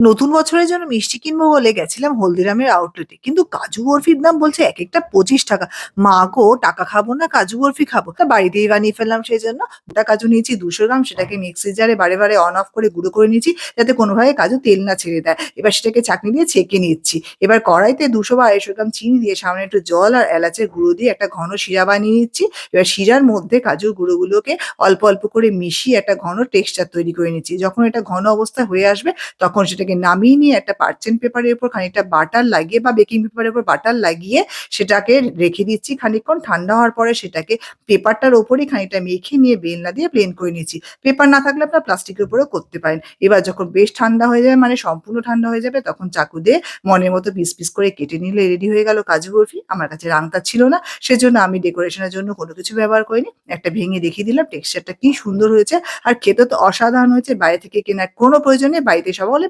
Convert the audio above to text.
নতুন বছরের জন্য মিষ্টি কিনবো বলে গেছিলাম হলদিরামের আউটলেটে। কিন্তু কাজু বরফির দাম বলছে একেকটা ৳২৫। মা গো! টাকা খাবো না কাজু বরফি খাবো। তা বাড়িতেই বানিয়ে ফেললাম সেজন্য। গোটা কাজু নিয়েছি ২০০ গ্রাম, সেটাকে মিক্সির জারে বারে অন অফ করে গুঁড়ো করে নিয়েছি যাতে কোনোভাবে কাজু তেল না ছেড়ে দেয়। এবার সেটাকে ছাঁকনি দিয়ে ছেঁকে নিচ্ছি। এবার কড়াইতে ২০০ বা ২৫০ গ্রাম চিনি দিয়ে সামান্য একটু জল আর এলাচের গুঁড়ো দিয়ে একটা ঘন শিরা বানিয়ে নিচ্ছি। এবার শিরার মধ্যে কাজুর গুঁড়োগুলোকে অল্প করে মিশিয়ে একটা ঘন টেক্সচার তৈরি করে নিচ্ছি। যখন এটা ঘন অবস্থা হয়ে আসবে তখন সেটাকে নামিয়ে নিয়ে একটা পার্চেন্ট পেপারের উপর খানিকটা বাটার লাগিয়ে বা বেকিং পেপারের উপর বাটার লাগিয়ে সেটাকে রেখে দিচ্ছি খানিকক্ষণ। ঠান্ডা হওয়ার পরে সেটাকে পেপারটার ওপরেই খানিকটা মেখে নিয়ে বেলনা দিয়ে প্লেন করে নিচ্ছি। পেপার না থাকলে আপনার প্লাস্টিকের উপরেও করতে পারেন। এবার যখন বেশ ঠান্ডা হয়ে যাবে মানে সম্পূর্ণ ঠান্ডা হয়ে যাবে তখন চাকু দিয়ে মনের মতো পিস করে কেটে নিলে রেডি হয়ে গেল কাজু বরফি। আমার কাছে রাংতা ছিল না, সেজন্য আমি ডেকোরেশনের জন্য কোনো কিছু ব্যবহার করিনি। একটা ভেঙে দেখিয়ে দিলাম টেক্সচারটা কি সুন্দর হয়েছে। আর খেতে তো অসাধারণ হয়েছে। বাইরে থেকে কেনার কোনো প্রয়োজন নেই। বাড়িতে সব হলে